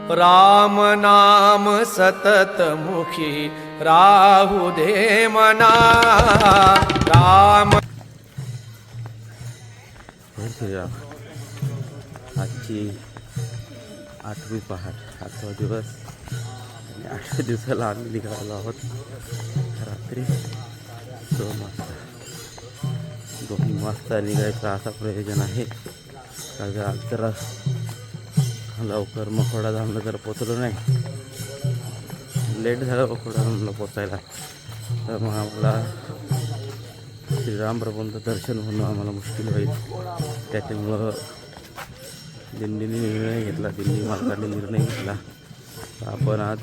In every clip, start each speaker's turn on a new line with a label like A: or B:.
A: राम नाम सतत मुखी राहू दे मना राम।
B: श्रीराम, आजची 8वी पहाट, 8वा दिवस आणि 8व्या दिवसाला आम्ही निघालो आहोत रात्री 2 वाजता. 2 वाजता निघायचं असा प्रयोजन आहे. कारण आज जरा लवकर मकोडा धामला जर पोचलो नाही, लेट झालं मकोडा धामला पोचायला, तर मग आम्हाला श्रीराम प्रभूंचं दर्शन होणं आम्हाला मुश्किल होईल. त्याच्यामुळं दिंडीने निर्णय घेतला, दिंडी मालकाने निर्णय घेतला आपण आज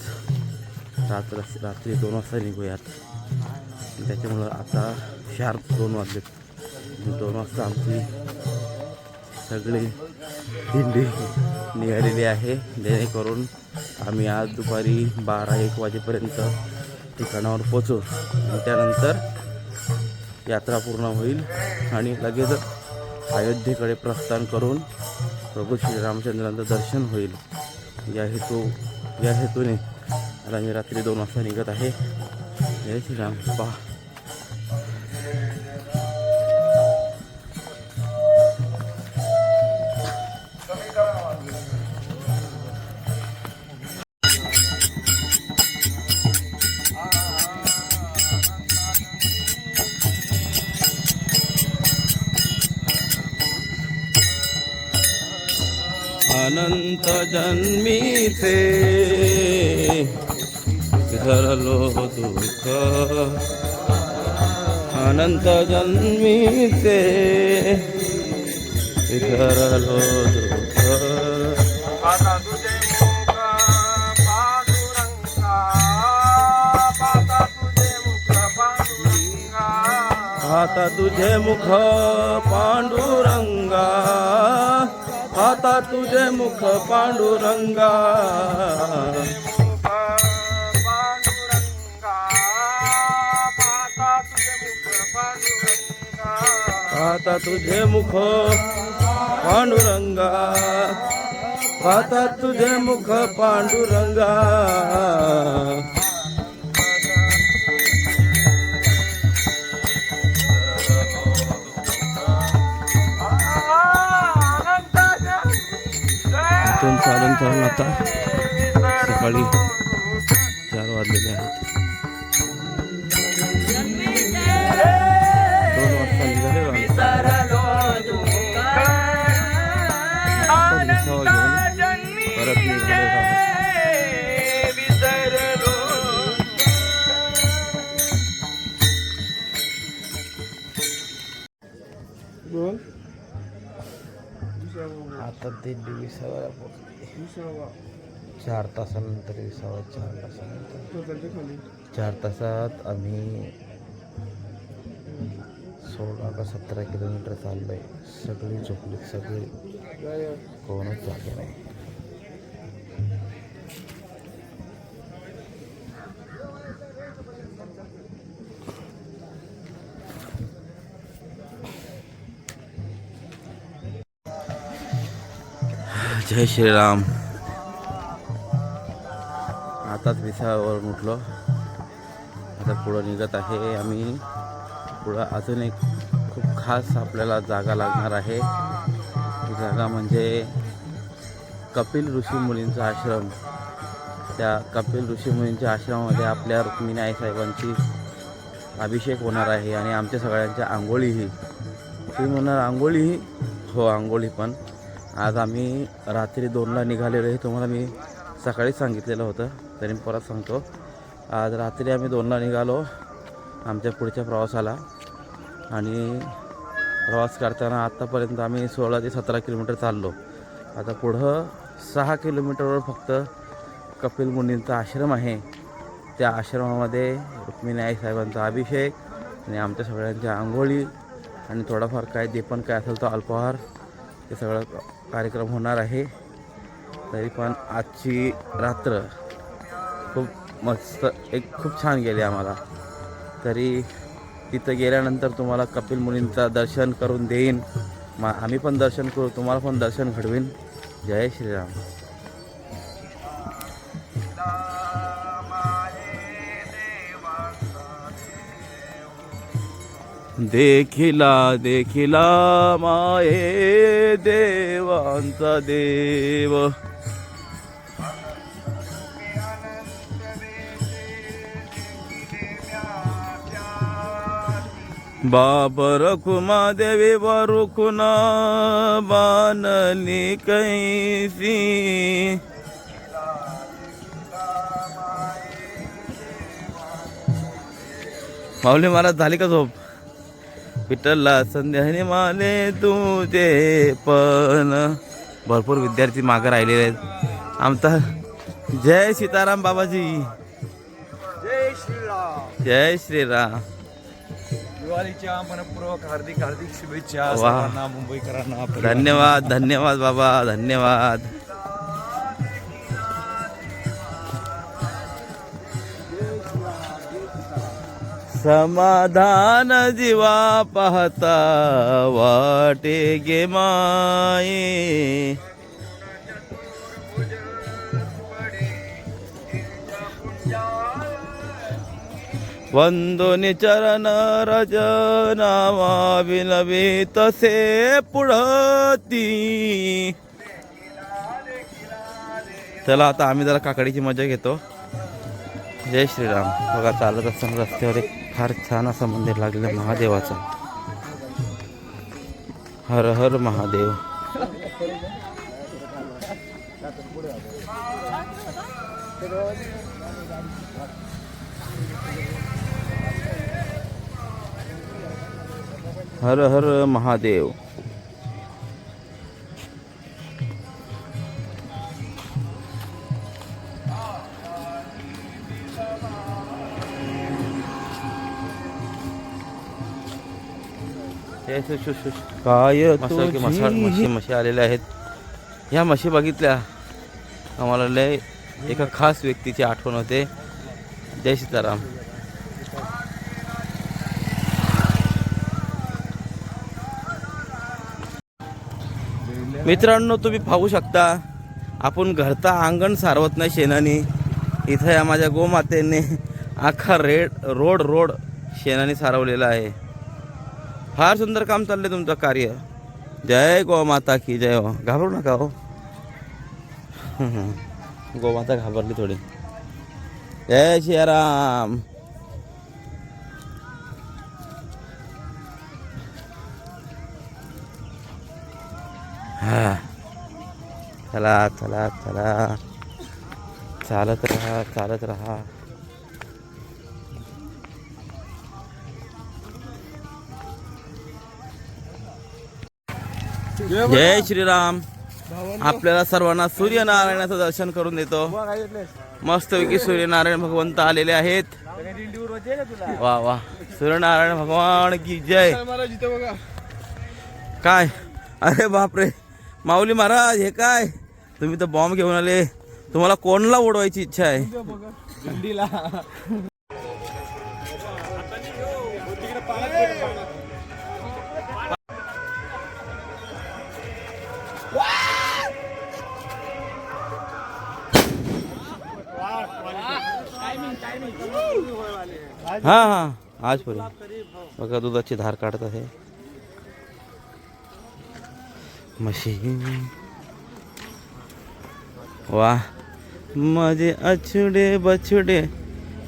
B: रात्री 2 वाजता निघूयात. त्याच्यामुळं आता शार्प 2 वाजलेत. 2 वाजता आमची सगळी दिंडी निघालेली आहे, जेणेकरून आम्ही आज दुपारी 12-1 वाजेपर्यंत ठिकाणावर पोचू. आणि त्यानंतर यात्रा पूर्ण होईल आणि लगेचच अयोध्येकडे प्रस्थान करून प्रभू श्रीरामचंद्रांचं दर्शन होईल. या हेतूने आता मी रात्री 2 वाजता निघत आहे. जय श्रीराम. पहा, अनंत जन्मीचे धरलो दुःख, अनंत जन्मीचे धरलो दुःख.
A: आता तुझे मुख पांडुरंगा, आता तुझे मुख पांडुरंगा,
B: आता तुझे मुख पांडुरंगा, आता तुझे मुख पांडुरंगा, आता तुझे मुख पांडुरंगा, आता तुझे मुख पांडुरंगा. चालून आता सकाळी 4 वाजलेले आहेत. 2 वाजता निघाले परत निघाले. आता दिंडी विसाव्याला पोहोचली. 4 तासानंतर विसावा. 4 तासानंतर 4 तासात आम्ही 16 का 17 किलोमीटर चाललोय. सगळी झोपली, सगळी, कोणच जागे नाही. जय श्रीराम. आताच विसाव्यावरून उठलो. आता पुढं निघत आहे आम्ही. पुढं अजून एक खूप खास आपल्याला जागा लागणार आहे. ही जागा म्हणजे कपिल ऋषीमुनींचा आश्रम. त्या कपिल ऋषीमुनींच्या आश्रमामध्ये आपल्या रुक्मिणी आईसाहेबांची अभिषेक होणार आहे आणि आमच्या सगळ्यांच्या आंघोळीही. ती म्हणणार आंघोळीही, हो आंघोळी पण. आज आम्ही रात्री 2ला निघालेलो आहे. तुम्हाला मी सकाळीच सांगितलेलं होतं, तरी परत सांगतो. आज रात्री आम्ही 2ला निघालो आमच्या पुढच्या प्रवासाला. आणि प्रवास करताना आत्तापर्यंत आम्ही 16 ते 17 किलोमीटर चाललो. आता पुढं 6 किलोमीटरवर फक्त कपिल मुनींचा आश्रम आहे. त्या आश्रमामध्ये रुक्मिणी आईसाहेबांचा अभिषेक आणि आमच्या सगळ्यांच्या आंघोळी आणि थोडाफार काय जे पण काय असेल तो अल्पाहार, हे सगळं कार्यक्रम होणार आहे. तरी पण आजची रात्र खूप मस्त, खूप छान गेली आम्हाला. तरी तिथं गेल्यानंतर तुम्हाला कपिल मुनींचं दर्शन करून देईन. आम्ही पण दर्शन करू, तुम्हाला पण दर्शन घडवीन. जय श्रीराम. देखिला देखिला माये देवांचा देव. बाबर खुमा देवी वरुखुना बानली कैसी. माऊली महाराज झाली का झोप? विठ्ठलला संध्याने माने तुझे पण. भरपूर विद्यार्थी मागे राहिलेले आहेत. आमचा जय सीताराम बाबाजी.
A: जय श्रीराम.
B: जय श्रीराम.
A: दिवाळीच्या मनपूर्वक हार्दिक हार्दिक शुभेच्छा
B: वा.
A: सर्वांना, मुंबईकरांना.
B: धन्यवाद धन्यवाद बाबा, धन्यवाद. समाधान जीवा पाहता वाटे गे माये. वंदोनी चरण रजनावा विनवी तसे पुढती. चला आता आम्ही जरा काकडीची मजा घेतो. जय श्रीराम. बघा चालत असताना रस्त्यावर एक फार छान असं मंदिर लागलेलं महादेवाचं. हर हर महादेव. हर हर महादेव. काय तुझी म्हशी आलेल्या आहेत. ह्या म्हशी बघितल्या आम्हाला लय एका खास व्यक्तीची आठवण होते. जय सीताराम. मित्रांनो तुम्ही पाहू शकता आपण घरचा अंगण सारवत नाही शेणाने. इथं या माझ्या गोमातेने अख्खा रोड शेणाने सारवलेला आहे. फार सुंदर काम चाललंय तुमचं कार्य. जय गोमाता की जय. हो घाबरू नका हो. गोमाता घाबरली थोडी. जय श्रीराम. हा चला चला चला. चालत राहा चालत राहा. जय श्रीराम. आपल्याला सर्वांना सूर्यनारायणाचं दर्शन करून देतो. मस्तपैकी सूर्यनारायण भगवंत आलेले आहेत. वा वा. सूर्यनारायण भगवान की जय. काय अरे बापरे माऊली महाराज हे काय तुम्ही तर बॉम्ब घेऊन आले. तुम्हाला कोणला उडवायची इच्छा आहे? हा हा आज पुरी बघा दुधाची धार काढत आहे म्हशी. वा माझे अछुडे बछुडे.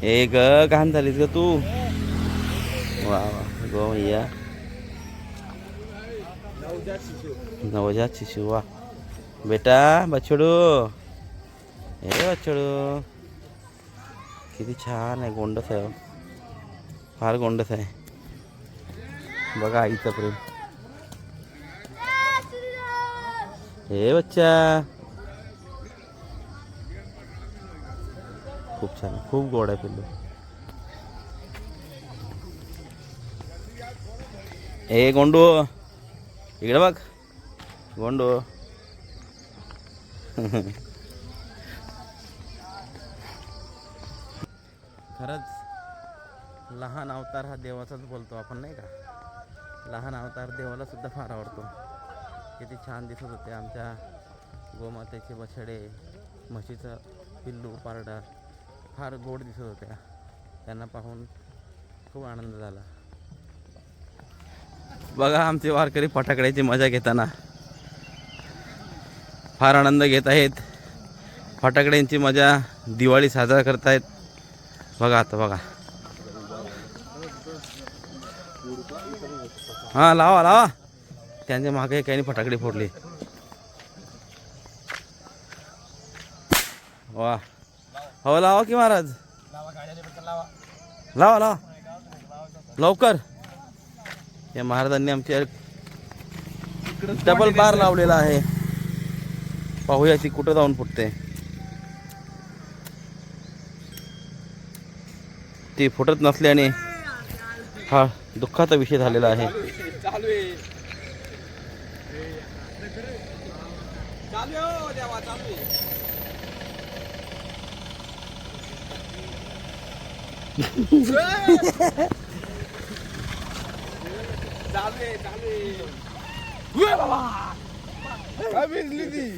B: एक घाण झालीस ग तू. वा वा गो भैया. नवजात शिशु. वा बेटा बछडू. हे बछडू किती छान आहे. गोंडस आहे फार गोंडस आहे. बघा आईचं प्रेम. हे बच्चा खूप छान खूप गोड आहे पिल्लू. ए गोंडू इकडे बघ गोंडू. खरंच लहान अवतार हा देवाचाच बोलतो आपण नाही का. लहान अवतार देवाला सुद्धा फार आवडतो. किती छान दिसत होते आमच्या गोमातेचे बछडे. म्हशीचा पिल्लू पारडा फार गोड दिसत होत्या. त्यांना पाहून खूप आनंद झाला. बघा आमचे वारकरी फटाकड्याची मजा घेताना फार आनंद घेत आहेत. फटाकड्यांची मजा, दिवाळी साजरा करतायत. बघा आता बघा. हां लावा लावा. त्यांच्या मागे काही फटाकडे फोडली. वा हो लावा की महाराज. लावा लावा लवकर. या महाराजांनी आमच्या डबल बार लावलेला आहे. पाहूया ती कुठं जाऊन फुटते. ती फुटत नसल्याने हा दुःखाचा विषय झालेला आहे.
A: चालू आहे देवा चालू आहे.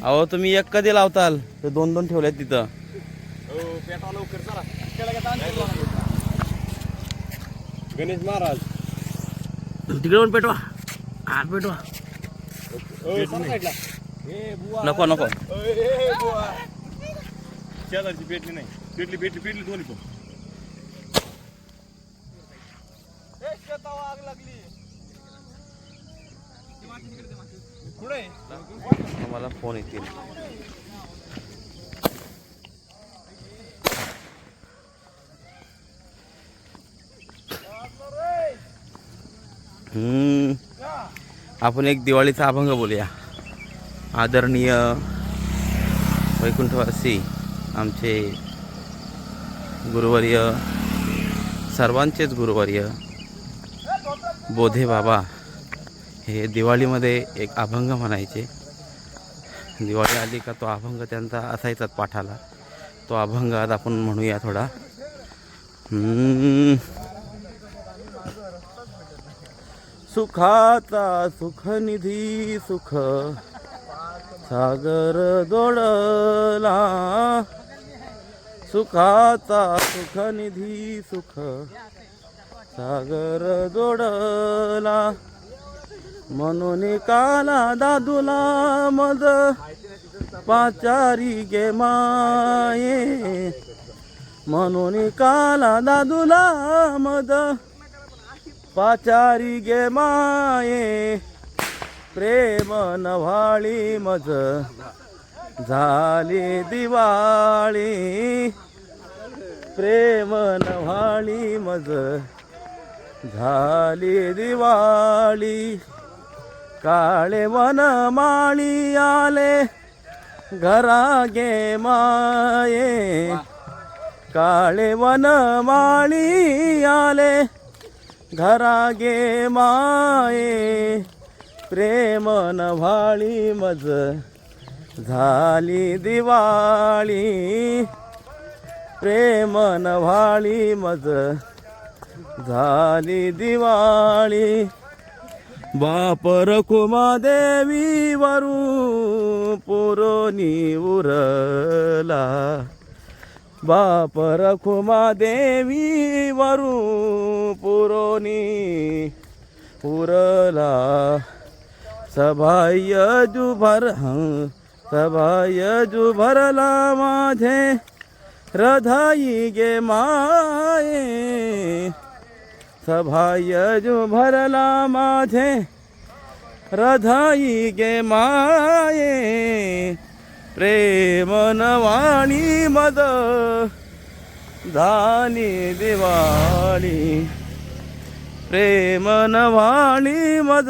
B: अहो तुम्ही एक कधी लावताल तर दोन दोन ठेवल्यात तिथं.
A: पेटवा लवकर चला. गणेश महाराज
B: तिकडे पण पेटवा. हा पेटवा. नको नको.
A: शेजारची पेटली नाही. पेटली पेटली पेटली दोन्ही पण. आग लागली पुढे.
B: मला फोन येतील. आपण एक दिवाळीचा अभंग बोलूया. आदरणीय वैकुंठवासी आमचे गुरुवर्य, सर्वांचेच गुरुवर्य बोधे बाबा हे दिवाळीमध्ये एक अभंग म्हणायचे. दिवाळी आली का तो अभंग त्यांचा असायचाच पाठाला. तो अभंग आज आपण म्हणूया थोडा. सुखाचा सुखनिधी सुख सागर जोडला. सुखाचा सुखनिधी सुख सागर जोडला. म्हणून काला दादूला मज पाचारी गे माये. म्हणून काला दादूला मज पाचारी गे माये. प्रेम नव्हाळी मज झाली दिवाळी. प्रेम नव्हाळी मज झाली दिवाळी. काळे वनमाळी आले घरा गे माये. काळे वनमाळी आले घरा गे माये. प्रेम नव्हाळी मज झाली दिवाळी. प्रेम नव्हाळी मज झाली दिवाळी. बाप रखुमादेवी वरू पुरोनी उरला. बाप रखुमादेवी वरू पुरोनी उरला. सभाय जुभर सभाय जुभरला माझे हृदयी गे माये. सभाय जुभरला माझे हृदयी गे माये. प्रेम नवाणी मद झाली दिवाळी. प्रेम नवाणी मद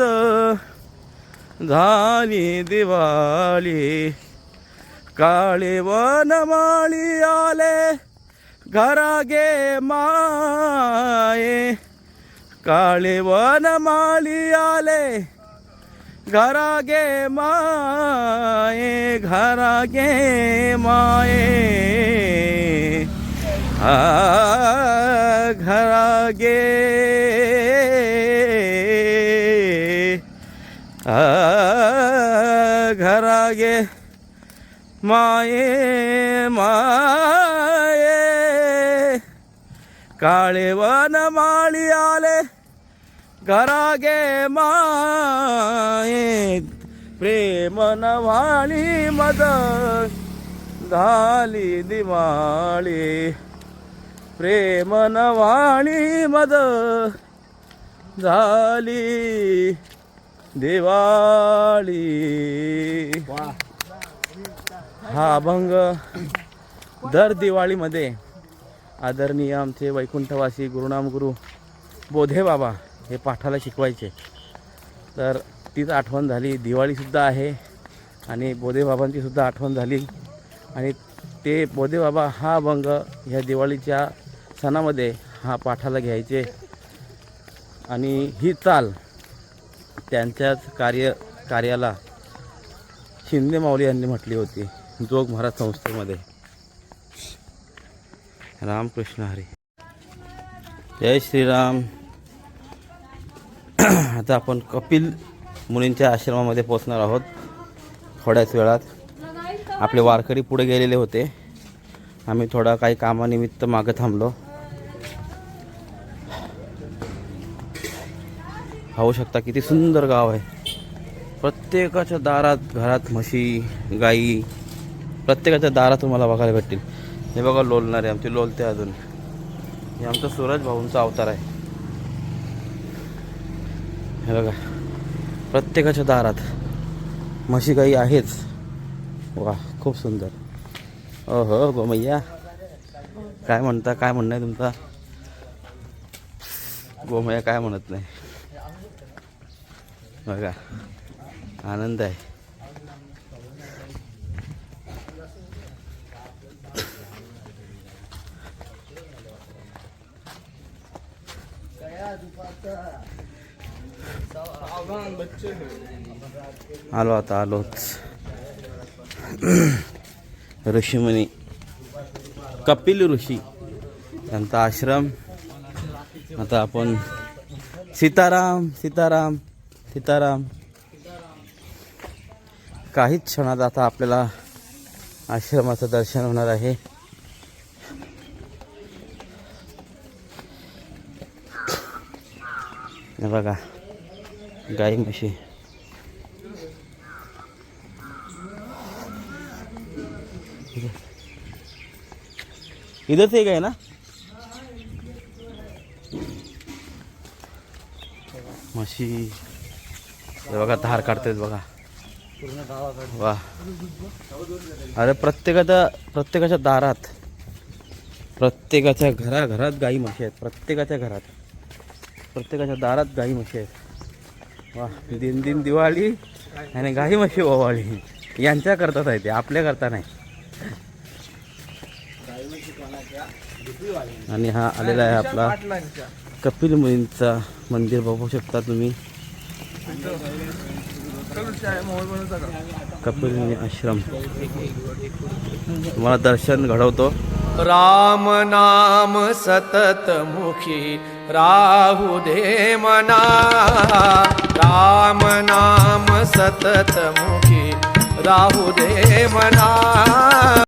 B: झाली दिवाळी. काळे वनमाळी आले घरा गे माये. काळे वनमाळी आले घरा गे माये. घरा गे माये. घरा गे घरा गे माये माये काळे वन माळी आले घरागे माये प्रेम नवाळी मद झाली दिवाळी प्रेम नवाळी मद झाली दिवाळी. हा अभंग दर दिवाळीमध्ये आदरणीय आमचे वैकुंठवासी गुरुनाम गुरु बोधे बाबा हे पाठाला शिकवायचे. तर तीच आठवण झाली. दिवाळीसुद्धा आहे आणि बोधे बाबांची सुद्धा आठवण झाली आणि ते बोधे बाबा हा अभंग ह्या दिवाळीच्या सणामध्ये हा पाठाला घ्यायचे आणि ही चाल त्यांच्याच कार्याला शिंदे माऊली यांनी म्हटली होती जोग महाराज संस्थेमध्ये. रामकृष्ण हरी. जय श्रीराम. आता आपण कपिल मुनींच्या आश्रमामध्ये पोहोचणार आहोत थोड्याच वेळात. आपले वारकरी पुढे गेलेले होते, आम्ही थोडा काही कामानिमित्त मागं थांबलो. पाहू शकता किती सुंदर गाव आहे. प्रत्येकाच्या दारात घरात म्हशी गाई प्रत्येकाच्या दारात तुम्हाला बघायला भेटतील. हे बघा लोलणारे आमचे लोलते अजून. हे आमचा सूरज भाऊंचा अवतार आहे. हे बघा प्रत्येकाच्या दारात म्हशी गाई आहेच. वा खूप सुंदर. हो गोमैया काय म्हणता, काय म्हणणं आहे तुमचा? गोमैया काय म्हणत नाही. बघा आनंद आहे. आलोच ऋषीमुनी कपिल ऋषी यांचा आश्रम. आता आपण सीताराम सीताराम सीताराम. काहीच क्षणात आता आपल्याला आश्रमाचं दर्शन होणार आहे. हे बघा गाई म्हशी. इधरच एक आहे ना. म्हशी हे बघा धार काढतात बघा. वा अरे प्रत्येकाच्या दारात प्रत्येकाच्या घराघरात गाई म्हशी आहेत. प्रत्येकाच्या दारात गाई म्हशी आहेत. वा दिन दिवाळी आणि गाई म्हशी ओवाळी यांच्या करतात आहे ते, आपल्या करता नाही. आणि हा आलेला आहे आपला कपिल मुनींचा मंदिर. बघू शकता तुम्ही कपिल मुनी आश्रम. तुम्हाला दर्शन घडवतो.
C: राम नाम सतत मुखी राहू दे मना. राम नाम सतत मुखी राहू दे मना.